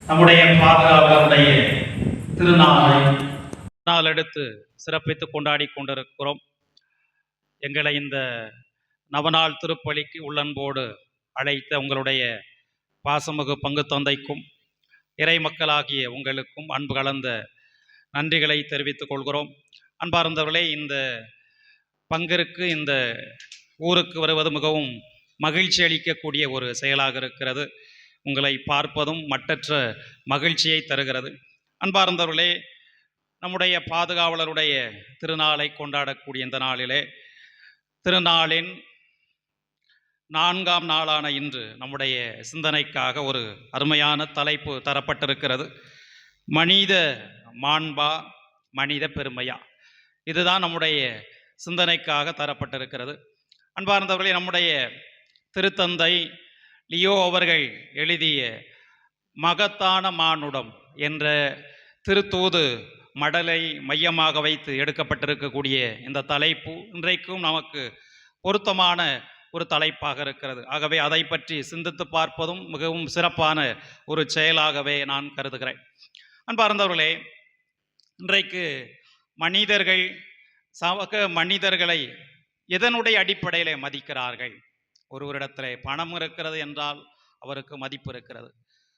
நம்முடைய பாதுகாவலருடைய திருநாளை நாள் எடுத்து சிறப்பித்து கொண்டாடி கொண்டிருக்கிறோம். எங்களை இந்த நவநாள் திருப்பலிக்கு உள்ளன்போடு அழைத்த உங்களுடைய பாசமிகு பங்கு தந்தைக்கும் இறை மக்களாகிய உங்களுக்கும் அன்பு கலந்த நன்றிகளை தெரிவித்துக் கொள்கிறோம். அன்பார்ந்தவர்களே, இந்த பங்கிற்கு இந்த ஊருக்கு வருவது மிகவும் மகிழ்ச்சி அளிக்கக்கூடிய ஒரு செயலாக இருக்கிறது. உங்களை பார்ப்பதும் மட்டற்ற மகிழ்ச்சியை தருகிறது. அன்பார்ந்தவர்களே, நம்முடைய பாதுகாவலருடைய திருநாளை கொண்டாடக்கூடிய இந்த நாளிலே திருநாளின் 4ஆம் நாளான இன்று நம்முடைய சிந்தனைக்காக ஒரு அருமையான தலைப்பு தரப்பட்டிருக்கிறது. மனித மாண்பா, மனித பெருமையா? இதுதான் நம்முடைய சிந்தனைக்காக தரப்பட்டிருக்கிறது. அன்பார்ந்தவர்களே, நம்முடைய திருத்தந்தை லியோ அவர்கள் எழுதிய மகத்தான மானுடம் என்ற திருத்தூது மடலை மையமாக வைத்து எடுக்கப்பட்டிருக்கக்கூடிய இந்த தலைப்பு இன்றைக்கும் நமக்கு பொருத்தமான ஒரு தலைப்பாக இருக்கிறது. ஆகவே அதை பற்றி சிந்தித்து பார்ப்பதும் மிகவும் சிறப்பான ஒரு செயலாகவே நான் கருதுகிறேன். அன்பார்ந்தவர்களே, இன்றைக்கு மனிதர்கள் சக மனிதர்களை எதனுடைய அடிப்படையிலே மதிக்கிறார்கள்? ஒருவரிடத்திலே பணம் இருக்கிறது என்றால் அவருக்கு மதிப்பு இருக்கிறது.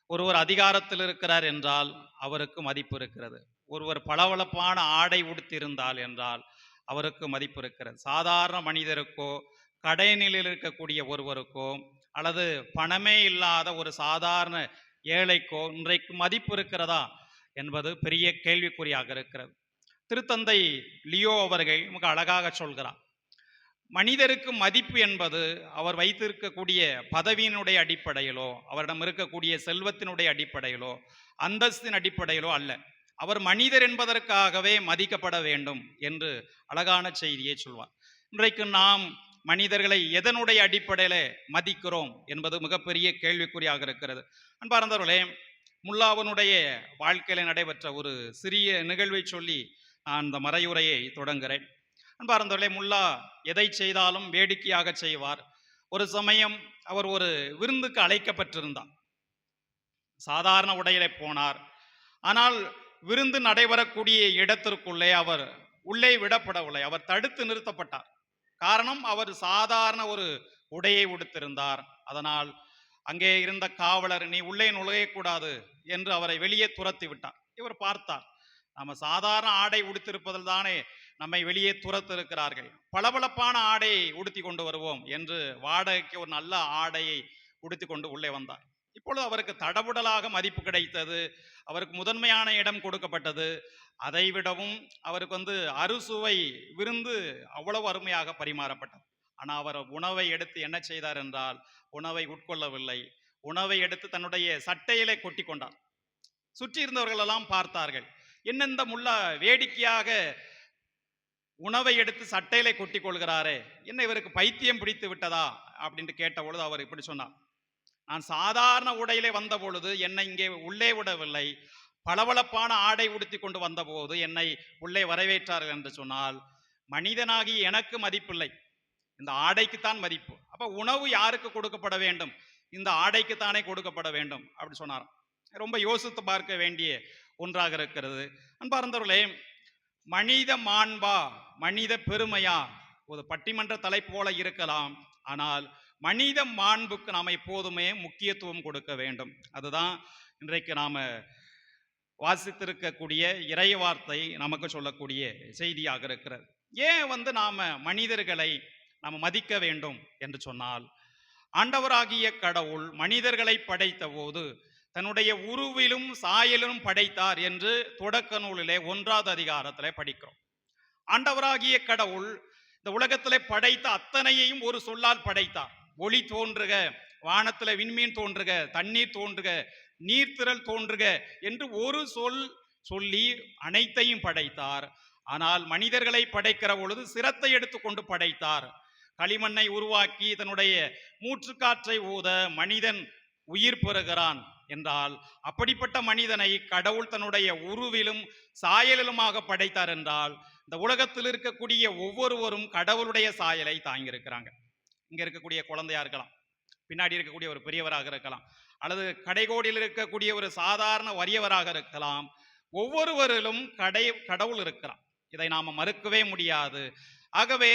ஒருவர் அதிகாரத்தில் இருக்கிறார் என்றால் அவருக்கு மதிப்பு இருக்கிறது. ஒருவர் பளபளப்பான ஆடை உடுத்திருந்தால் என்றால் அவருக்கு மதிப்பு இருக்கிறது. சாதாரண மனிதருக்கோ, கடைநிலையில் இருக்கக்கூடிய ஒருவருக்கோ, அல்லது பணமே இல்லாத ஒரு சாதாரண ஏழைக்கோ இன்றைக்கு மதிப்பு இருக்கிறதா என்பது பெரிய கேள்விக்குறியாக இருக்கிறது. திருத்தந்தை லியோ அவர்கள் மிக அழகாக சொல்கிறார், மனிதருக்கு மதிப்பு என்பது அவர் வைத்திருக்கக்கூடிய பதவியினுடைய அடிப்படையிலோ, அவரிடம் இருக்கக்கூடிய செல்வத்தினுடைய அடிப்படையிலோ, அந்தஸ்தின் அடிப்படையிலோ அல்ல. அவர் மனிதர் என்பதற்காகவே மதிக்கப்பட வேண்டும் என்று அழகான செய்தியை சொல்வார். இன்றைக்கு நாம் மனிதர்களை எதனுடைய அடிப்படையில மதிக்கிறோம் என்பது மிகப்பெரிய கேள்விக்குறியாக இருக்கிறது. அன்பார்ந்தவர்களே, முல்லாவனுடைய வாழ்க்கையில நடைபெற்ற ஒரு சிறிய நிகழ்வை சொல்லி நான் இந்த மறையுரையை தொடங்குகிறேன். அன்பார்ந்தவர்களே, முல்லா எதை செய்தாலும் வேடிக்கையாக செய்வார். ஒரு சமயம் அவர் ஒரு விருந்துக்கு அழைக்கப்பட்டிருந்தார். சாதாரண உடையிலே போனார். ஆனால் விருந்து நடைபெறக்கூடிய இடத்திற்குள்ளே அவர் உள்ளே விடப்படவில்லை. அவர் தடுத்து நிறுத்தப்பட்டார். காரணம், அவர் சாதாரண ஒரு உடையை உடுத்திருந்தார். அதனால் அங்கே இருந்த காவலர், நீ உள்ளே நுழையக்கூடாது என்று அவரை வெளியே துரத்தி விட்டார். இவர் பார்த்தார், நம்ம சாதாரண ஆடை உடுத்திருப்பதில் தானே நம்மை வெளியே துரத்து இருக்கிறார்கள், பளபளப்பான ஆடையை உடுத்தி கொண்டு வருவோம் என்று வாடகைக்கு ஒரு நல்ல ஆடையை உடுத்தி கொண்டு உள்ளே வந்தார். இப்பொழுது அவருக்கு தடபுடலாக மதிப்பு கிடைத்தது. அவருக்கு முதன்மையான இடம் கொடுக்கப்பட்டது. அதை விடவும் அவருக்கு அறுசுவை விருந்து அவ்வளவு அருமையாக பரிமாறப்பட்டது. ஆனால் அவர் உணவை எடுத்து என்ன செய்தார் என்றால், உணவை உட்கொள்ளவில்லை. உணவை எடுத்து தன்னுடைய சட்டையிலே கொட்டி கொண்டார். சுற்றி இருந்தவர்கள் எல்லாம் பார்த்தார்கள், என்ன இந்த முல்லா வேடிக்கையாக உணவை எடுத்து சட்டையிலே கொட்டி கொள்கிறாரே, என்ன இவருக்கு பைத்தியம் பிடித்து விட்டதா அப்படின்னு கேட்ட பொழுது அவர் இப்படி சொன்னார், நான் சாதாரண உடையிலே வந்த பொழுது என்னை இங்கே உள்ளே விடவில்லை, பளபளப்பான ஆடை உடுத்தி கொண்டு வந்த போது என்னை உள்ளே வரவேற்றார்கள் என்று சொன்னால், மனிதனாகி எனக்கு மதிப்பில்லை, இந்த ஆடைக்குத்தான் மதிப்பு. அப்ப உணவு யாருக்கு கொடுக்கப்பட வேண்டும்? இந்த ஆடைக்குத்தானே கொடுக்கப்பட வேண்டும் அப்படி சொன்னார். ரொம்ப யோசித்து பார்க்க வேண்டிய ஒன்றாக இருக்கிறது. அன்பார்ந்தவர்களே, மனித மாண்பா, மனித பெருமையா ஒரு பட்டிமன்ற தலைப்பு போல இருக்கலாம். ஆனால் மனித மாண்புக்கு நாம் எப்போதுமே முக்கியத்துவம் கொடுக்க வேண்டும். அதுதான் இன்றைக்கு நாம வாசித்திருக்கக்கூடிய இறை வார்த்தை நமக்கு சொல்லக்கூடிய செய்தியாக இருக்கிறது. ஏன் நாம மனிதர்களை நாம் மதிக்க வேண்டும் என்று சொன்னால், ஆண்டவராகிய கடவுள் மனிதர்களை படைத்த போது தன்னுடைய உருவிலும் சாயலிலும் படைத்தார் என்று தொடக்க நூலிலே 1வது அதிகாரத்திலே படிக்கிறோம். ஆண்டவராகிய கடவுள் இந்த உலகத்திலே படைத்த அத்தனையையும் ஒரு சொல்லால் படைத்தார். ஒளி தோன்றுக, வானத்திலே விண்மீன் தோன்றுக, தண்ணீர் தோன்றுக, நீர்த்திரள் தோன்றுக என்று ஒரு சொல் சொல்லி அனைத்தையும் படைத்தார். ஆனால் மனிதர்களை படைக்கிற பொழுது சிரத்தை எடுத்துக்கொண்டு படைத்தார். களிமண்ணை உருவாக்கி தன்னுடைய மூச்சுக்காற்றை ஊத மனிதன் உயிர் பெறுகிறான் என்றால், அப்படிப்பட்ட மனிதனை கடவுள் தன்னுடைய உருவிலும் சாயலிலுமாக படைத்தார் என்றால், இந்த உலகத்தில் இருக்கக்கூடிய ஒவ்வொருவரும் கடவுளுடைய சாயலை தாங்கியிருக்கிறாங்க. இங்க இருக்கக்கூடிய குழந்தையா இருக்கலாம், பின்னாடி இருக்கக்கூடிய ஒரு பெரியவராக இருக்கலாம், அல்லது கடைகோடியில் இருக்கக்கூடிய ஒரு சாதாரண வறியவராக இருக்கலாம். ஒவ்வொருவரிலும் கடவுள் இருக்கிறார். இதை நாம மறுக்கவே முடியாது. ஆகவே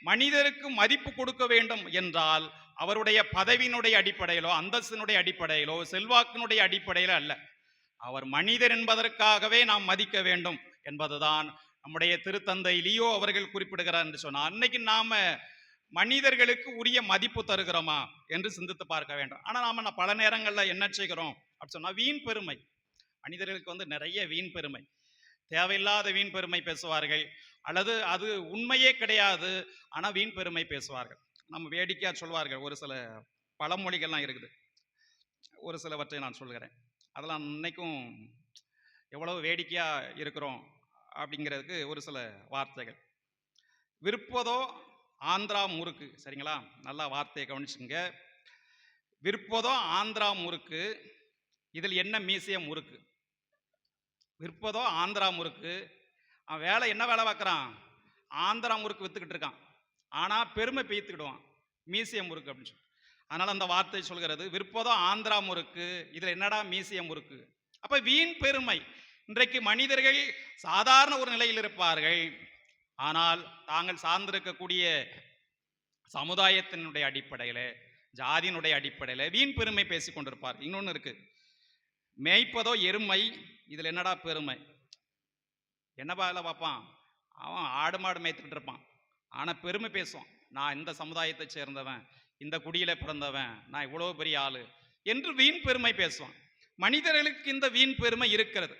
மனிதருக்கு மதிப்பு கொடுக்க வேண்டும் என்றால் அவருடைய பதவியினுடைய அடிப்படையிலோ, அந்தஸ்தினுடைய அடிப்படையிலோ, செல்வாக்கினுடைய அடிப்படையிலோ அல்ல. அவர் மனிதர் என்பதற்காகவே நாம் மதிக்க வேண்டும் என்பதுதான் நம்முடைய திருத்தந்தை லியோ அவர்கள் குறிப்பிடுகிறார் என்று சொன்னார். அன்னைக்கு நாம மனிதர்களுக்கு உரிய மதிப்பு தருகிறோமா என்று சிந்தித்து பார்க்க வேண்டும். ஆனா நாம பல நேரங்களில் என்ன செய்கிறோம் அப்படின்னு சொன்னா, வீண் பெருமை. மனிதர்களுக்கு நிறைய வீண் பெருமை, தேவையில்லாத வீண் பெருமை பேசுவார்கள், அல்லது அது உண்மையே கிடையாது, ஆனா வீண் பெருமை பேசுவார்கள். நம்ம வேடிக்கையா சொல்வார்கள். ஒரு சில பழமொழிகள்லாம் இருக்குது, ஒரு சிலவற்றை நான் சொல்கிறேன். அதெல்லாம் இன்னைக்கும் எவ்வளவு வேடிக்கையா இருக்கிறோம் அப்படிங்கிறதுக்கு ஒரு சில வார்த்தைகள். விற்பதோ ஆந்திரா முறுக்கு, சரிங்களா? நல்லா வார்த்தையை கவனிச்சுங்க. விற்பதோ ஆந்திரா முறுக்கு, இதில் என்ன மியூசியம் முறுக்கு? விற்பதோ ஆந்திரா முறுக்கு, அவன் வேலை என்ன வேலை பார்க்குறான்? ஆந்திரா முறுக்கு வித்துக்கிட்டு இருக்கான். ஆனா பெருமை பெய்த்துக்கிடுவான், மியூசியம் முறுக்கு அப்படின்னு சொல்லி. அதனால அந்த வார்த்தை சொல்கிறது, விற்பதோ ஆந்திரா முறுக்கு, இதுல என்னடா மியூசியம் முறுக்கு? அப்ப வீண் பெருமை. இன்றைக்கு மனிதர்கள் சாதாரண ஒரு நிலையில் இருப்பார்கள், ஆனால் தாங்கள் சார்ந்திருக்கக்கூடிய சமுதாயத்தினுடைய அடிப்படையில, ஜாதியினுடைய அடிப்படையில வீண் பெருமை பேசிக் கொண்டிருப்பார். இன்னொன்னு இருக்கு, மேய்ப்பதோ எருமை, இதுல என்னடா பெருமை? என்ன வேலை பார்ப்பான் அவன்? ஆடு மாடு மேய்த்துக்கிட்டு இருப்பான், ஆனா பெருமை பேசுவான், நான் இந்த சமுதாயத்தை சேர்ந்தவன், இந்த குடியில பிறந்தவன், நான் இவ்வளவு பெரிய ஆளு என்று வீண் பெருமை பேசுவான். மனிதர்களுக்கு இந்த வீண் பெருமை இருக்கிறது.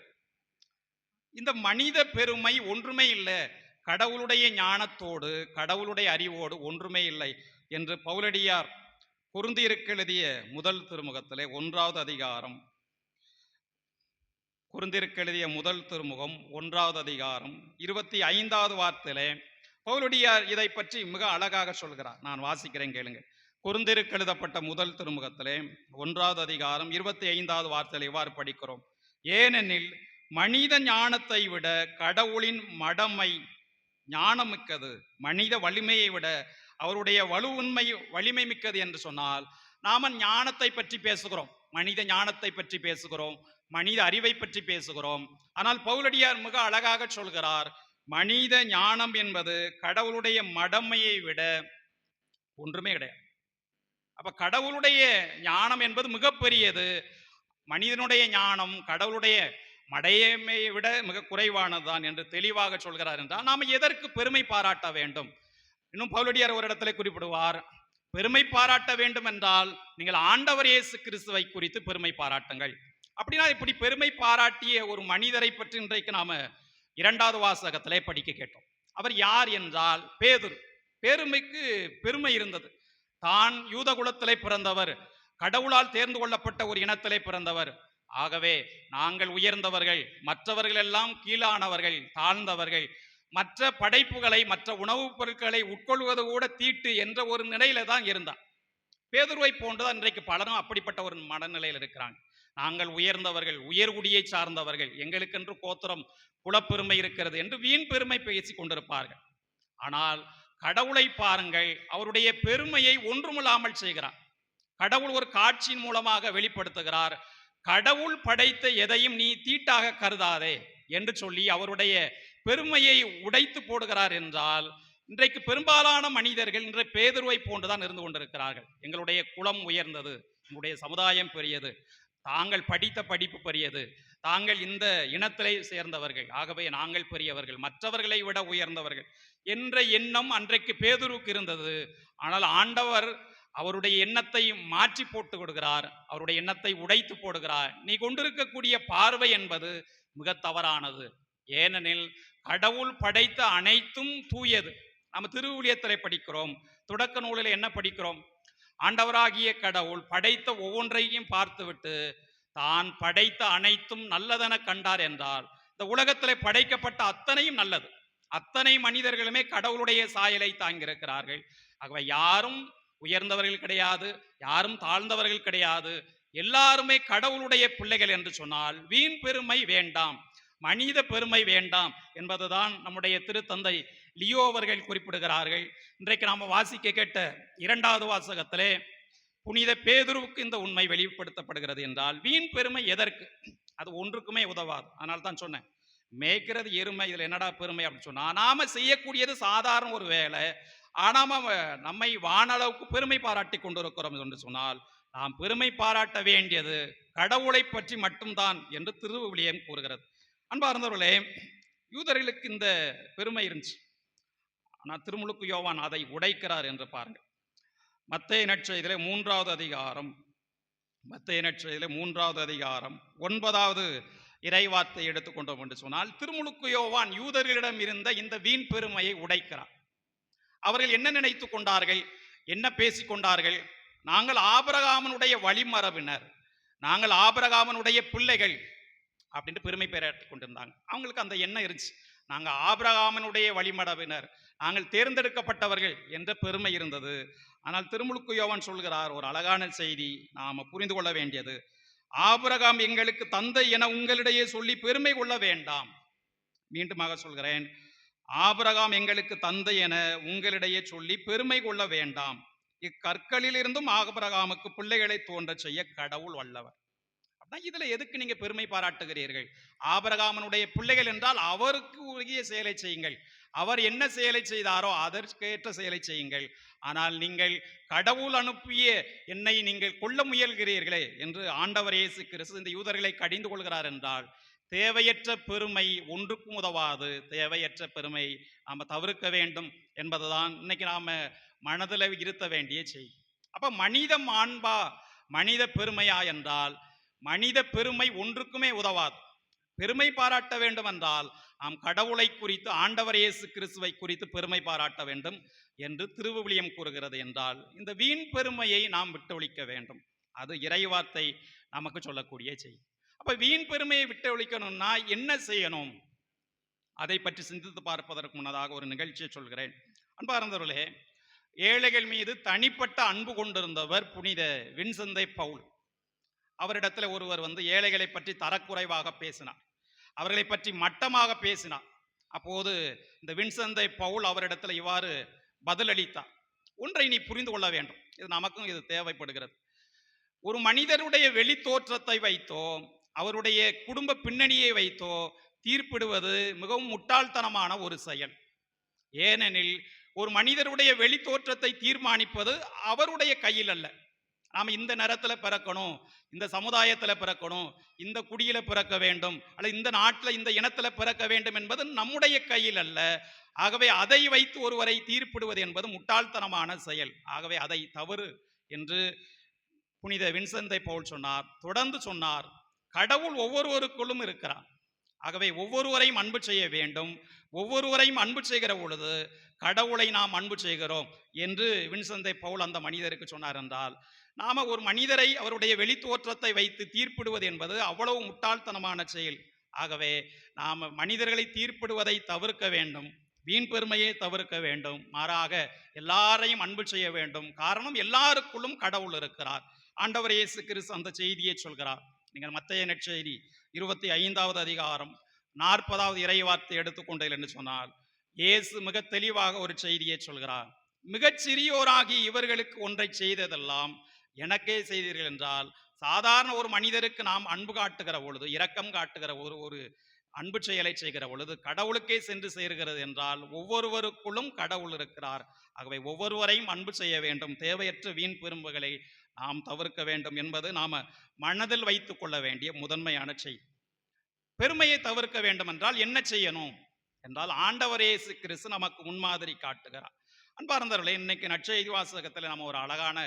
இந்த மனித பெருமை ஒன்றுமே இல்லை, கடவுளுடைய ஞானத்தோடு, கடவுளுடைய அறிவோடு ஒன்றுமே இல்லை என்று பவுலடியார் கொரிந்தியருக்கு எழுதிய முதல் திருமுகத்திலே 1வது அதிகாரம், கொரிந்தியருக்கு எழுதிய முதல் திருமுகம் 1வது அதிகாரம் 25வது வார்த்தையிலே பவுலடியார் இதை பற்றி மிக அழகாக சொல்கிறார். நான் வாசிக்கிறேன், கேளுங்க. கொரிந்தியருக்கு எழுதப்பட்ட முதல் திருமுகத்திலே 1வது அதிகாரம் 25வது வார்த்தையில இவ்வாறு படிக்கிறோம்: ஏனெனில் மனித ஞானத்தை விட கடவுளின் மடமை ஞானமிக்கது, மனித வலிமையை விட அவருடைய வலிமை மிக்கது என்று சொன்னால், நாம ஞானத்தை பற்றி பேசுகிறோம், மனித ஞானத்தை பற்றி பேசுகிறோம், மனித அறிவை பற்றி பேசுகிறோம். ஆனால் பவுலடியார் மிக அழகாக சொல்கிறார், மனித ஞானம் என்பது கடவுளுடைய மடமையை விட ஒன்றுமே கிடையாது. அப்ப கடவுளுடைய ஞானம் என்பது மிகப்பெரியது, மனிதனுடைய ஞானம் கடவுளுடைய மடையமையை விட மிக குறைவானதுதான் என்று தெளிவாக சொல்கிறார். என்றால் நாம் எதற்கு பெருமை பாராட்ட வேண்டும்? இன்னும் பவுலடியார் ஒரு இடத்துல குறிப்பிடுவார், பெருமை பாராட்ட வேண்டும் என்றால் நீங்கள் ஆண்டவர் இயேசு கிறிஸ்துவை குறித்து பெருமை பாராட்டுங்கள். அப்படின்னா இப்படி பெருமை பாராட்டிய ஒரு மனிதரை பற்றி இன்றைக்கு நாம 2வது வாசகத்திலே படிக்க கேட்டோம். அவர் யார் என்றால் பேதுரு. பெருமைக்கு பெருமை இருந்தது. தான் யூத குலத்திலே பிறந்தவர், கடவுளால் தேர்ந்து கொள்ளப்பட்ட ஒரு இனத்திலே பிறந்தவர். ஆகவே நாங்கள் உயர்ந்தவர்கள், மற்றவர்கள் எல்லாம் கீழானவர்கள், தாழ்ந்தவர்கள், மற்ற படைப்புகளை, மற்ற உணவுப் பொருட்களை உட்கொள்வது கூட தீட்டு என்ற ஒரு நிலையில தான் இருந்தார். பேதுருவை போன்றுதான் இன்றைக்கு பலரும் அப்படிப்பட்ட ஒரு மனநிலையில் இருக்கிறாங்க. நாங்கள் உயர்ந்தவர்கள், உயர்குடியை சார்ந்தவர்கள், எங்களுக்கென்று கோத்திரம் குலப்பெருமை இருக்கிறது என்று வீண் பெருமை பேசிக் கொண்டிருப்பார்கள். ஆனால் கடவுளை பாருங்கள், அவருடைய பெருமையை ஒன்றுமில்லாமல் செய்கிறார். கடவுள் ஒரு காட்சியின் மூலமாக வெளிப்படுத்துகிறார். கடவுள் படைத்த எதையும் நீ தீட்டாக கருதாதே என்று சொல்லி அவருடைய பெருமையை உடைத்து போடுகிறார். என்றால் இன்றைக்கு பெரும்பாலான மனிதர்கள் இன்றைய பேதுருவை போன்றுதான் இருந்து கொண்டிருக்கிறார்கள். எங்களுடைய குலம் உயர்ந்தது, எங்களுடைய சமுதாயம் பெரியது, தாங்கள் படித்த படிப்பு பெரியது, தாங்கள் இந்த இனத்திலே சேர்ந்தவர்கள், ஆகவே நாங்கள் பெரியவர்கள், மற்றவர்களை விட உயர்ந்தவர்கள் என்ற எண்ணம் அன்றைக்கு பேதுருக்கு இருந்தது. ஆனால் ஆண்டவர் அவருடைய எண்ணத்தை மாற்றி போட்டு கொடுக்கிறார், அவருடைய எண்ணத்தை உடைத்து போடுகிறார். நீ கொண்டிருக்கக்கூடிய பார்வை என்பது மிக தவறானது. ஏனெனில் கடவுள் படைத்த அனைத்தும் தூயது. நம்ம திருவிழியத்திலே படிக்கிறோம், தொடக்க நூலில் என்ன படிக்கிறோம்? ஆண்டவராகிய கடவுள் படைத்த ஒவ்வொன்றையும் பார்த்துவிட்டு தான் படைத்த அனைத்தும் நல்லதென கண்டார் என்றால், இந்த உலகத்திலே படைக்கப்பட்ட அத்தனையும் நல்லது. அத்தனை மனிதர்களுமே கடவுளுடைய சாயலை தாங்கியிருக்கிறார்கள். ஆகவே யாரும் உயர்ந்தவர்கள் கிடையாது, யாரும் தாழ்ந்தவர்கள் கிடையாது, எல்லாருமே கடவுளுடைய பிள்ளைகள் என்று சொன்னால் வீண் பெருமை வேண்டாம், மனித பெருமை வேண்டாம் என்பதுதான் நம்முடைய திருத்தந்தை லியோ அவர்கள் குறிப்பிடுகிறார்கள். இன்றைக்கு நாம வாசிக்க கேட்ட 2வது வாசகத்திலே புனித பேதுருவுக்கு இந்த உண்மை வெளிப்படுத்தப்படுகிறது என்றால் வீண் பெருமை எதற்கு? அது ஒன்றுக்குமே உதவாது. அதனால தான் சொன்னேன், மேய்க்கிறது எருமை, இதுல என்னடா பெருமை அப்படின்னு சொன்னா, நாம செய்யக்கூடியது சாதாரண ஒரு வேலை, ஆனா நம்மை வானளவுக்கு பெருமை பாராட்டி கொண்டிருக்கிறோம் என்று சொன்னால், நாம் பெருமை பாராட்ட வேண்டியது கடவுளை பற்றி மட்டும்தான் என்று திருவிவிலியம் கூறுகிறது. அன்பார்ந்தவர்களே, யூதர்களுக்கு இந்த பெருமை இருந்துச்சு. ஆனால் திருமுழுக்கு யோவான் அதை உடைக்கிறார் என்று பாருங்கள். மத்தேயு நற்செய்தியிலே 3வது அதிகாரம், மத்தேயு நற்செய்தியிலே 3வது அதிகாரம் 9வது இறைவார்த்தை எடுத்துக்கொண்டோம் என்று சொன்னால், திருமுழுக்கு யோவான் யூதர்களிடம் இருந்த இந்த வீண் பெருமையை உடைக்கிறார். அவர்கள் என்ன நினைத்து கொண்டார்கள், என்ன பேசிக் கொண்டார்கள்? நாங்கள் ஆபிரகாமனுடைய வழிமரபினர், நாங்கள் ஆபிரகாமனுடைய பிள்ளைகள் அப்படின்னு பெருமை பாராட்டிக் கொண்டிருந்தாங்க. அவங்களுக்கு அந்த எண்ணம் இருந்துச்சு, நாங்க ஆபிரகாமனுடைய வழிமரபினர், நாங்கள் தேர்ந்தெடுக்கப்பட்டவர்கள் என்ற பெருமை இருந்தது. ஆனால் திருமுழுக்கு யோவான் சொல்கிறார் ஒரு அழகான செய்தி, நாம புரிந்து கொள்ள வேண்டியது, ஆபிரகாம் எங்களுக்கு தந்தை என உங்களிடையே சொல்லி பெருமை கொள்ள வேண்டாம். மீண்டுமாக சொல்கிறேன், ஆபிரகாம் எங்களுக்கு தந்தை என உங்களிடையே சொல்லி பெருமை கொள்ள வேண்டாம். இக்கற்களில் இருந்தும் ஆபிரகாமுக்கு பிள்ளைகளை தோன்ற செய்ய கடவுள் வல்லவர். இதுல எதுக்கு நீங்க பெருமை பாராட்டுகிறீர்கள்? ஆபிரகாமனுடைய பிள்ளைகள் என்றால் அவருக்கு உரிய செயலை செய்யுங்கள், அவர் என்ன செயலை செய்தாரோ அதற்கேற்ற செயலை செய்யுங்கள். ஆனால் நீங்கள் கடவுள் அனுப்பிய என்னை நீங்கள் கொல்ல முயல்கிறீர்களே என்று ஆண்டவர் இயேசு கிறிஸ்து இந்த யூதர்களை கடிந்து கொள்கிறார் என்றால், தேவையற்ற பெருமை ஒன்றுக்கும் உதவாது. தேவையற்ற பெருமை நாம தவிர்க்க வேண்டும் என்பதுதான் இன்னைக்கு நாம மனதில் இருத்த வேண்டிய செய்தி. அப்ப மனித மாண்பா, மனித பெருமையா என்றால், மனித பெருமை ஒன்றுக்குமே உதவாது. பெருமை பாராட்ட வேண்டும் என்றால் நாம் கடவுளை குறித்து, ஆண்டவர் இயேசு கிறிஸ்துவை குறித்து பெருமை பாராட்ட வேண்டும் என்று திருவிவிலியம் கூறுகிறது என்றால், இந்த வீண் பெருமையை நாம் விட்டொழிக்க வேண்டும். அது இறைவார்த்தை நமக்கு சொல்லக்கூடிய செய்தி. அப்ப வீண் பெருமையை விட்டொழிக்கணும்னா என்ன செய்யணும்? அதை பற்றி சிந்தித்து பார்ப்பதற்கு முன்னதாக ஒரு நிகழ்ச்சியை சொல்கிறேன். அன்பார்ந்தவர்களே, ஏழைகள் மீது தனிப்பட்ட அன்பு கொண்டிருந்தவர் புனித வின்செந்தை பவுல். அவரிடத்துல ஒருவர் ஏழைகளை பற்றி தரக்குறைவாக பேசினார், அவர்களை பற்றி மட்டமாக பேசினார். அப்போது இந்த வின்செந்தை பவுல் அவரிடத்துல இவ்வாறு பதிலளித்தார். ஒன்றை நீ புரிந்து கொள்ள வேண்டும், இது நமக்கும் இது தேவைப்படுகிறது. ஒரு மனிதருடைய வெளி தோற்றத்தை வைத்தோ, அவருடைய குடும்ப பின்னணியை வைத்தோ தீர்ப்பிடுவது மிகவும் முட்டாள்தனமான ஒரு செயல். ஏனெனில் ஒரு மனிதருடைய வெளி தோற்றத்தை தீர்மானிப்பது அவருடைய கையில் அல்ல. நாம இந்த நேரத்துல பிறக்கணும், இந்த சமுதாயத்துல பிறக்கணும், இந்த குடியில பிறக்க வேண்டும், அல்லது இந்த நாட்டில் இந்த இனத்துல பிறக்க வேண்டும் என்பது நம்முடைய கையில் அல்ல. ஆகவே அதை வைத்து ஒருவரை தீர்ப்பிடுவது என்பது முட்டாள்தனமான செயல். ஆகவே அதை தவறு என்று புனித வின்செந்தை பவுல் சொன்னார். தொடர்ந்து சொன்னார், கடவுள் ஒவ்வொருவருக்குள்ளும் இருக்கிறார். ஆகவே ஒவ்வொருவரையும் அன்பு செய்ய வேண்டும். ஒவ்வொருவரையும் அன்பு செய்கிற பொழுது கடவுளை நாம் அன்பு செய்கிறோம் என்று வின்செந்தை பவுல் அந்த மனிதருக்கு சொன்னார் என்றால், நாம ஒரு மனிதரை அவருடைய வெளித்தோற்றத்தை வைத்து தீர்ப்பிடுவது என்பது அவ்வளவு முட்டாள்தனமான செயல். ஆகவே நாம் மனிதர்களை தீர்ப்பிடுவதை தவிர்க்க வேண்டும், வீண் பெருமையை தவிர்க்க வேண்டும். மாறாக எல்லாரையும் அன்பு செய்ய வேண்டும். காரணம், எல்லாருக்குள்ளும் கடவுள் இருக்கிறார். ஆண்டவர் இயேசு கிறிஸ்து அந்த செய்தியை சொல்கிறார். நீங்கள் மத்தேயு நற்செய்தி 25வது அதிகாரம் 40வது இறைவார்த்தை எடுத்துக்கொண்டீர்கள் என்று சொன்னால், இயேசு மிக தெளிவாக ஒரு செய்தியை சொல்கிறார். மிகச் சிறியோராகி இவர்களுக்கு ஒன்றை செய்ததெல்லாம் எனக்கே செய்தீர்கள் என்றால், சாதாரண ஒரு மனிதருக்கு நாம் அன்பு காட்டுகிற பொழுது, இரக்கம் காட்டுகிற ஒரு அன்பு செயலை செய்கிற பொழுது கடவுளுக்கே சென்று சேர்கிறது என்றால், ஒவ்வொருவருக்குள்ளும் கடவுள் இருக்கிறார். ஆகவே ஒவ்வொருவரையும் அன்பு செய்ய வேண்டும். தேவையற்ற வீண் பெருமைகளை நாம் தவிர்க்க வேண்டும் என்பது நாம மனதில் வைத்துக் கொள்ள வேண்டிய முதன்மையான செய்தி. பெருமையை தவிர்க்க வேண்டும் என்றால் என்ன செய்யணும் என்றால், ஆண்டவர் இயேசு கிறிஸ்து நமக்கு முன்மாதிரி காட்டுகிறார். அன்பார்ந்தவர்களே, இன்னைக்கு நற்செய்தி வாசகத்தில் நம்ம ஒரு அழகான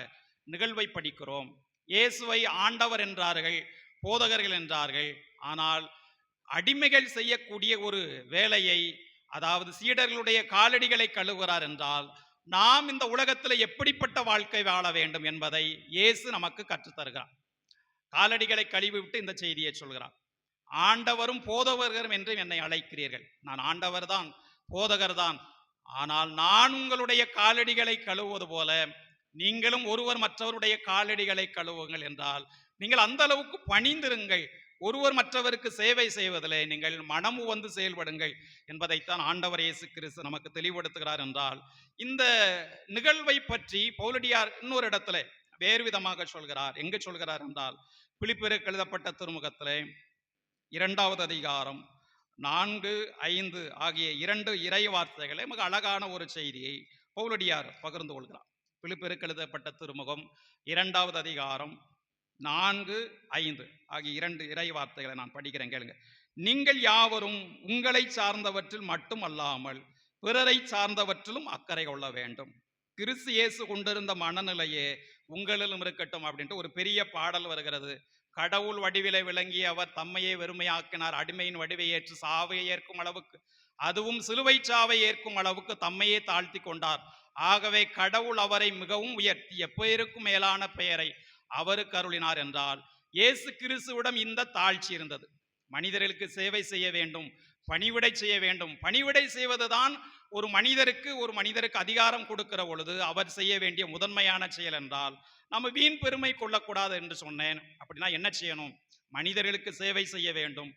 நிகழ்வை படிக்கிறோம். இயேசுவை ஆண்டவர் என்றார்கள், போதகர்கள் என்றார்கள். ஆனால் அடிமைகள் செய்யக்கூடிய ஒரு வேலையை, அதாவது சீடர்களுடைய காலடிகளை கழுவுகிறார் என்றால், நாம் இந்த உலகத்தில் எப்படிப்பட்ட வாழ்க்கை வாழ வேண்டும் என்பதை இயேசு நமக்கு கற்றுத்தருகிறார். காலடிகளை கழுவிவிட்டு இந்த செய்தியை சொல்கிறார். ஆண்டவரும் போதகரும் என்று என்னை அழைக்கிறீர்கள். நான் ஆண்டவர் தான், போதகர் தான். ஆனால் நான் உங்களுடைய காலடிகளை கழுவுவது போல நீங்களும் ஒருவர் மற்றவருடைய காலடிகளை கழுவுங்கள் என்றால், நீங்கள் அந்த அளவுக்கு பணிந்திருங்கள். ஒருவர் மற்றவருக்கு சேவை செய்வதிலே நீங்கள் மனமு வந்து செயல்படுங்கள் என்பதைத்தான் ஆண்டவர் இயேசு கிறிஸ்து நமக்கு தெளிவுபடுத்துகிறார். என்றால் இந்த நிகழ்வை பற்றி பவுலடியார் இன்னொரு இடத்துல வேறு விதமாக சொல்கிறார். எங்கு சொல்கிறார் என்றால் பிலிப்பியருக்கு எழுதப்பட்ட திருமுகத்திலே 2வது அதிகாரம் 4, 5 ஆகிய 2 இறை வார்த்தைகளை மிக அழகான ஒரு செய்தியை பவுலடியார் பகிர்ந்து கொள்கிறார். பிலிப்பியருக்கு எழுதப்பட்ட திருமுகம் 2வது அதிகாரம் 4, 5 ஆகிய 2 இறை வார்த்தைகளை நான் படிக்கிறேன், கேளுங்க. நீங்கள் யாவரும் உங்களை சார்ந்தவற்றில் மட்டும் அல்லாமல் பிறரை சார்ந்தவற்றிலும் அக்கறை கொள்ள வேண்டும். கிறிஸ்து இயேசு கொண்டிருந்த மனநிலையே உங்களிலும் இருக்கட்டும் அப்படின்ட்டு ஒரு பெரிய பாடல் வருகிறது. கடவுள் வடிவிலை விளங்கிய அவர் தம்மையே வெறுமையாக்கினார், அடிமையின் வடிவை ஏற்று சாவை ஏற்கும் அளவுக்கு, அதுவும் சிலுவை சாவை ஏற்கும் அளவுக்கு தம்மையே தாழ்த்தி கொண்டார். ஆகவே கடவுள் அவரை மிகவும் உயர்த்தி எப்பெயருக்கும் மேலான பெயரை அவருக்கு அருளினார் என்றால் இயேசு கிறிஸ்துவிடம் இந்த தாழ்ச்சி இருந்தது. மனிதர்களுக்கு சேவை செய்ய வேண்டும், பணிவிடை செய்ய வேண்டும். பணிவிடை செய்வதுதான் ஒரு மனிதருக்கு அதிகாரம் கொடுக்கிற பொழுது அவர் செய்ய வேண்டிய முதன்மையான செயல் என்றால் நம்ம வீண் பெருமை கொள்ளக்கூடாது என்று சொன்னேன். அப்படின்னா என்ன செய்யணும்? மனிதர்களுக்கு சேவை செய்ய வேண்டும்,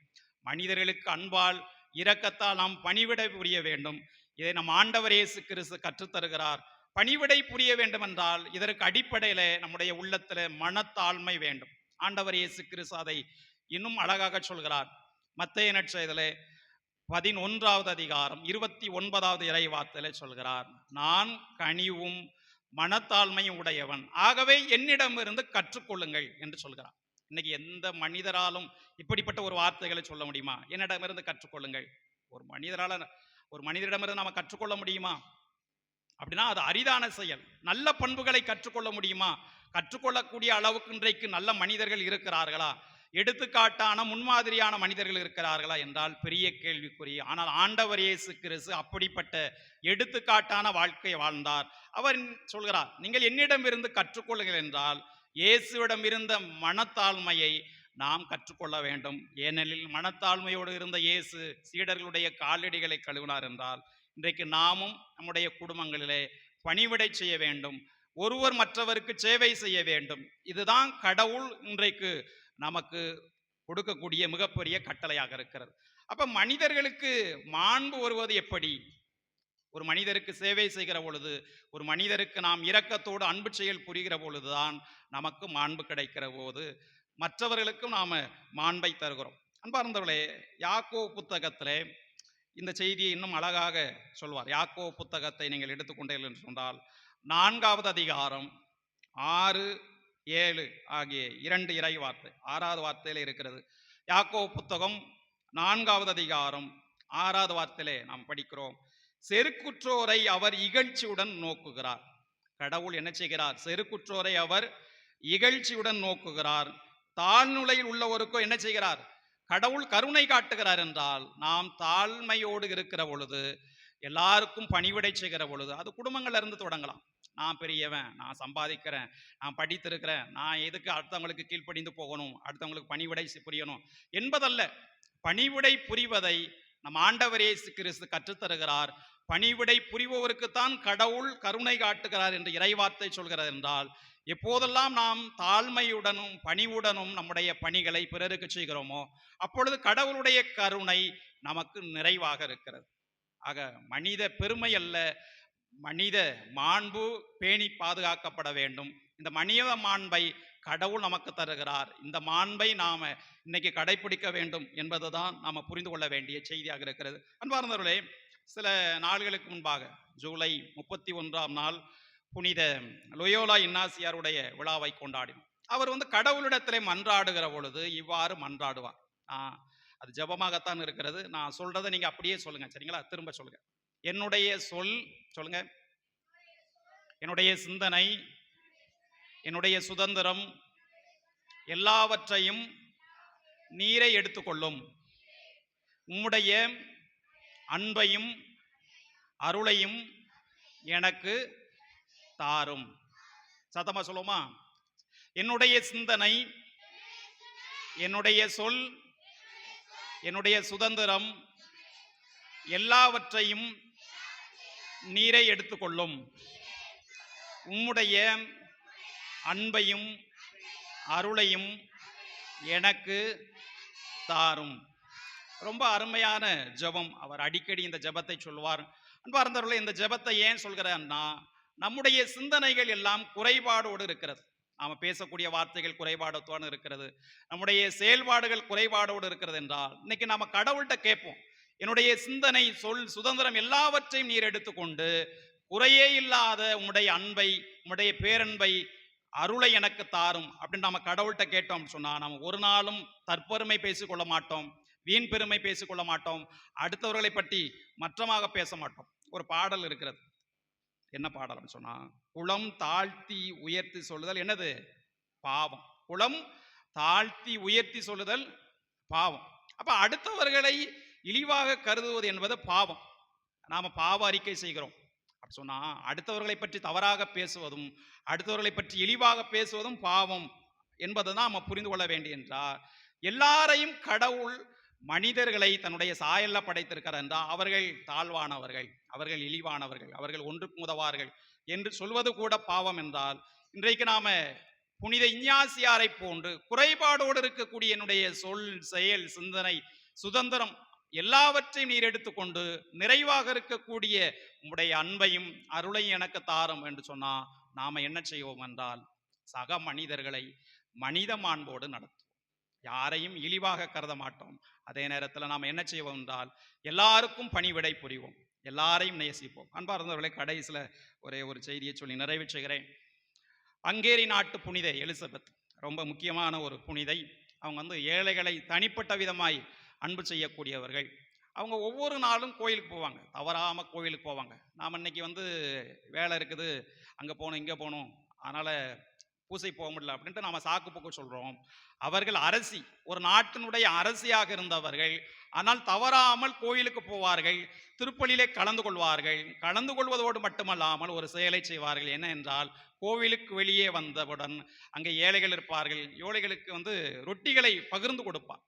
மனிதர்களுக்கு அன்பால் இரக்கத்தால் நாம் பணிவிடை புரிய வேண்டும். இதை நம் ஆண்டவர் இயேசு கிறிஸ்து கற்றுத்தருகிறார். பணிவிடை புரிய வேண்டும் என்றால் இதற்கு அடிப்படையில நம்முடைய உள்ளத்துல மனத்தாழ்மை வேண்டும். ஆண்டவர் இயேசு கிறிஸ்து அதை இன்னும் அழகாக சொல்கிறார். மத்தேயு நற்செய்தியிலே 11வது அதிகாரம் 29வது இறை வார்த்தையிலே சொல்கிறார், நான் கனிவும் மனத்தாழ்மையும் உடையவன், ஆகவே என்னிடமிருந்து கற்றுக்கொள்ளுங்கள் என்று சொல்கிறார். இன்னைக்கு எந்த மனிதராலும் இப்படிப்பட்ட ஒரு வார்த்தைகளை சொல்ல முடியுமா? என்னிடமிருந்து கற்றுக்கொள்ளுங்கள். ஒரு மனிதரிடமிருந்து நாம கற்றுக்கொள்ள முடியுமா? அப்படின்னா அது அரிதான செயல். நல்ல பண்புகளை கற்றுக்கொள்ள முடியுமா? கற்றுக்கொள்ளக்கூடிய அளவுக்கு இன்றைக்கு நல்ல மனிதர்கள் இருக்கிறார்களா? எடுத்துக்காட்டான முன்மாதிரியான மனிதர்கள் இருக்கிறார்களா என்றால் பெரிய கேள்விக்குறி. ஆனால் ஆண்டவர் இயேசு கிறிஸ்து அப்படிப்பட்ட எடுத்துக்காட்டான வாழ்க்கை வாழ்ந்தார். அவர் சொல்கிறார், நீங்கள் என்னிடம் இருந்து கற்றுக்கொள்ளுங்கள் என்றால் இயேசுவிடம் இருந்த மனத்தாழ்மையை நாம் கற்றுக்கொள்ள வேண்டும். ஏனெனில் மனத்தாழ்மையோடு இருந்த இயேசு சீடர்களுடைய காலடிகளை கழுவினார் என்றால் இன்றைக்கு நாமும் நம்முடைய குடும்பங்களிலே பணிவிடை செய்ய வேண்டும், ஒருவர் மற்றவருக்கு சேவை செய்ய வேண்டும். இதுதான் கடவுள் இன்றைக்கு நமக்கு கொடுக்கக்கூடிய மிகப்பெரிய கட்டளையாக இருக்கிறது. அப்ப மனிதர்களுக்கு மாண்பு வருவது எப்படி? ஒரு மனிதருக்கு சேவை செய்கிற பொழுது, ஒரு மனிதருக்கு நாம் இரக்கத்தோடு அன்பு செயல் புரிகிற பொழுதுதான் நமக்கு மாண்பு கிடைக்கிற போது மற்றவர்களுக்கும் நாம மாண்பை தருகிறோம். அன்பார்ந்தவர்களே, யாக்கோபு புத்தகத்திலே இந்த செய்தியை இன்னும் அழகாக சொல்வார். யாக்கோபு புத்தகத்தை நீங்கள் எடுத்துக்கொண்டீர்கள் என்று சொன்னால் 4வது அதிகாரம் 6, 7 ஆகிய 2 இறை வார்த்தை 6வது வார்த்தையில இருக்கிறது. யாக்கோபு புத்தகம் 4வது அதிகாரம் 6வது வார்த்தையிலே நாம் படிக்கிறோம், செருக்குற்றோரை அவர் இகழ்ச்சியுடன் நோக்குகிறார். கடவுள் என்ன செய்கிறார்? செருக்குற்றோரை அவர் இகழ்ச்சியுடன் நோக்குகிறார். தாழ்நிலையில் உள்ளவருக்கோ என்ன செய்கிறார்? கடவுள் கருணை காட்டுகிறார். என்றால் நாம் தாழ்மையோடு இருக்கிற பொழுது, எல்லாருக்கும் பணிவிடை செய்கிற பொழுது, அது குடும்பங்கள்ல இருந்து தொடங்கலாம். நான் பெரியவன், நான் சம்பாதிக்கிறேன், நான் படித்திருக்கிறேன், நான் எதுக்கு அடுத்தவங்களுக்கு கீழ்ப்படிந்து போகணும், அடுத்தவங்களுக்கு பணிவிடை புரியணும் என்பதல்ல. பணிவிடை புரிவதை நம் ஆண்டவர் இயேசு கிறிஸ்து கற்றுத்தருகிறார். பணிவிடை புரிபவருக்குத்தான் கடவுள் கருணை காட்டுகிறார் என்று இறைவார்த்தை சொல்கிறது. என்றால் எப்போதெல்லாம் நாம் தாழ்மையுடனும் பணிவுடனும் நம்முடைய பணிகளை பிறருக்கு செய்கிறோமோ அப்பொழுது கடவுளுடைய கருணை நமக்கு நிறைவாக இருக்கிறது. ஆக மனித பெருமை அல்ல, மனித மாண்பு பேணி பாதுகாக்கப்பட வேண்டும். இந்த மனித மாண்பை கடவுள் நமக்கு தருகிறார். இந்த மாண்பை நாம இன்னைக்கு கடைபிடிக்க வேண்டும் என்பதுதான் நாம புரிந்து கொள்ள வேண்டிய செய்தியாக இருக்கிறது. அன்பார்ந்தவர்களே, சில நாள்களுக்கு முன்பாக ஜூலை 31ஆம் நாள் புனித லொயோலா இன்னாசியாருடைய விழாவை கொண்டாடினோம். அவர் கடவுளிடத்திலே மன்றாடுகிற பொழுது இவ்வாறு மன்றாடுவார். அது ஜபமாகத்தான் இருக்கிறது. நான் சொல்றதை நீங்க அப்படியே சொல்லுங்க, சரிங்களா? திரும்ப சொல்லுங்க. என்னுடைய சொல் சொல்லுங்க, என்னுடைய சிந்தனை, என்னுடைய சுதந்திரம் எல்லாவற்றையும் நீரை எடுத்துக்கொள்ளும். உம்முடைய அன்பையும் அருளையும் எனக்கு தாரும். சத்தமா சொல்லுமா? என்னுடைய சிந்தனை, என்னுடைய சொல், என்னுடைய சுதந்திரம் எல்லாவற்றையும் நீரை எடுத்துக்கொள்ளும். உம்முடைய அன்பையும் அருளையும் எனக்கு தாரும். ரொம்ப அருமையான ஜெபம். அவர் அடிக்கடி இந்த ஜெபத்தை சொல்வார். அன்பார்ந்தவர்களே, இந்த ஜெபத்தை ஏன் சொல்கிறார்னா, நம்முடைய சிந்தனைகள் எல்லாம் குறைபாடோடு இருக்கிறது. நாம பேசக்கூடிய வார்த்தைகள் குறைபாடத்தோடு இருக்கிறது, நம்முடைய செயல்பாடுகள் குறைபாடோடு இருக்கிறது என்றால் இன்னைக்கு நாம கடவுள்கிட்ட கேட்போம், என்னுடைய சிந்தனை சொல் சுதந்திரம் எல்லாவற்றையும் நீர் எடுத்துக்கொண்டு குறையே இல்லாத உம்முடைய அன்பை, உம்முடைய பேரன்பை, அருளை எனக்கு தாரும் அப்படின்னு நம்ம கடவுள்கிட்ட கேட்டோம் சொன்னா நம்ம ஒரு நாளும் தற்பெருமை பேசிக்கொள்ள மாட்டோம், வீண் பெருமை பேசிக்கொள்ள மாட்டோம், அடுத்தவர்களை பற்றி மற்றமாக பேச மாட்டோம். ஒரு பாடல் இருக்கிறது, என்ன பாடல் அப்படின்னு சொன்னா, குளம் தாழ்த்தி உயர்த்தி சொல்லுதல் என்னது? பாவம். குளம் தாழ்த்தி உயர்த்தி சொல்லுதல் பாவம். அப்ப அடுத்தவர்களை இழிவாக கருதுவது என்பது பாவம். நாம பாவ அறிக்கை செய்கிறோம் அப்படி சொன்னா அடுத்தவர்களை பற்றி தவறாக பேசுவதும் அடுத்தவர்களை பற்றி இழிவாக பேசுவதும் பாவம் என்பதை தான் நம்ம புரிந்து கொள்ள வேண்டிய என்றால், எல்லாரையும் கடவுள் மனிதர்களை தன்னுடைய சாயல்ல படைத்திருக்கிறார் என்றால் அவர்கள் தாழ்வானவர்கள், அவர்கள் இழிவானவர்கள், அவர்கள் ஒன்றுக்கு உதவார்கள் என்று சொல்வது கூட பாவம் என்றால், இன்றைக்கு நாம புனித இஞ்ஞாசியாரை போன்று குறைபாடோடு இருக்கக்கூடிய என்னுடைய சொல் செயல் சிந்தனை சுதந்திரம் எல்லாவற்றையும் நீர் எடுத்துக்கொண்டு நிறைவாக இருக்கக்கூடிய உம்முடைய அன்பையும் அருளையும் எனக்கு தாரும் என்று சொன்னா நாம என்ன செய்வோம் என்றால், சக மனிதர்களை மனித மாண்போடு நடத்துவோம், யாரையும் இழிவாக கருத மாட்டோம். அதே நேரத்தில் நாம் என்ன செய்வோம் என்றால் எல்லாருக்கும் பணிவிடை புரிவோம், எல்லாரையும் நேசிப்போம். அன்பார்ந்தவர்களை, கடைசியில் ஒரே ஒரு செய்தியை சொல்லி நிறைவு செய்கிறேன். ஹங்கேரி நாட்டு புனிதை எலிசபெத் ரொம்ப முக்கியமான ஒரு புனிதை. அவங்க ஏழைகளை தனிப்பட்ட விதமாய் அன்பு செய்யக்கூடியவர்கள். அவங்க ஒவ்வொரு நாளும் கோயிலுக்கு போவாங்க, தவறாமல் கோயிலுக்கு போவாங்க. நாம் இன்னைக்கு வேலை இருக்குது, அங்கே போகணும் இங்கே போகணும், அதனால் பூசை போக முடியல அப்படின்ட்டு நாம சாக்கு போக்கு சொல்றோம். அவர்கள் அரசி, ஒரு நாட்டினுடைய அரசியாக இருந்தவர்கள். ஆனால் தவறாமல் கோயிலுக்கு போவார்கள், திருப்பலியிலே கலந்து கொள்வார்கள். கலந்து கொள்வதோடு மட்டுமல்லாமல் ஒரு செயலை செய்வார்கள். என்ன என்றால், கோவிலுக்கு வெளியே வந்தவுடன் அங்கே ஏழைகள் இருப்பார்கள், ஏழைகளுக்கு ரொட்டிகளை பகிர்ந்து கொடுப்பார்.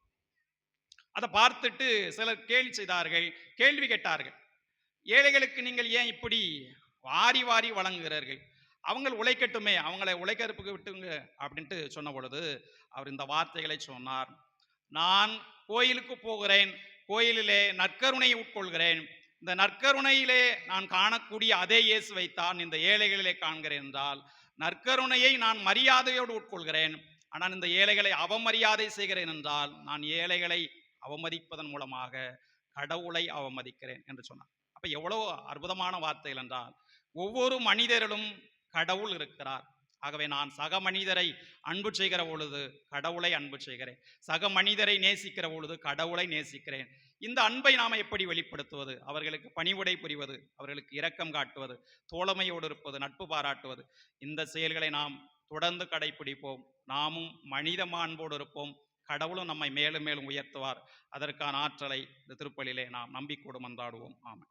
அதை பார்த்துட்டு சிலர் கேலி செய்தார்கள், கேள்வி கேட்டார்கள், ஏழைகளுக்கு நீங்கள் ஏன் இப்படி வாரி வாரி வழங்குகிறார்கள், அவங்க உழைக்கட்டுமே, அவங்களை உழைக்கறப்புக்கு விட்டுங்க அப்படின்ட்டு சொன்ன பொழுது அவர் இந்த வார்த்தைகளை சொன்னார். நான் கோயிலுக்கு போகிறேன், கோயிலிலே நற்கருணையை உட்கொள்கிறேன், இந்த நற்கருணையிலே நான் காணக்கூடிய அதே இயேசுவைத்தான் இந்த ஏழைகளிலே காண்கிறேன் என்றால், நற்கருணையை நான் மரியாதையோடு உட்கொள்கிறேன், ஆனால் இந்த ஏழைகளை அவமரியாதை செய்கிறேன் என்றால் நான் ஏழைகளை அவமதிப்பதன் மூலமாக கடவுளை அவமதிக்கிறேன் என்று சொன்னார். அப்ப எவ்வளவு அற்புதமான வார்த்தைகள் என்றால், ஒவ்வொரு மனிதரிலும் கடவுள் இருக்கிறார். ஆகவே நான் சக மனிதரை அன்பு செய்கிற பொழுது கடவுளை அன்பு செய்கிறேன், சக மனிதரை நேசிக்கிற பொழுது கடவுளை நேசிக்கிறேன். இந்த அன்பை நாம எப்படி வெளிப்படுத்துவது? அவர்களுக்கு பணிவிடை புரிவது, அவர்களுக்கு இரக்கம் காட்டுவது, தோழமையோடு இருப்பது, நட்பு பாராட்டுவது, இந்த செயல்களை நாம் தொடர்ந்து கடைபிடிப்போம். நாமும் மனித மாண்போடு இருப்போம், கடவுளும் நம்மை மேலும் மேலும் உயர்த்துவார். அதற்கான ஆற்றலை இந்த திருப்பலியிலே நாம் நம்பிக்கையோடு மன்றாடுவோம். ஆமென்.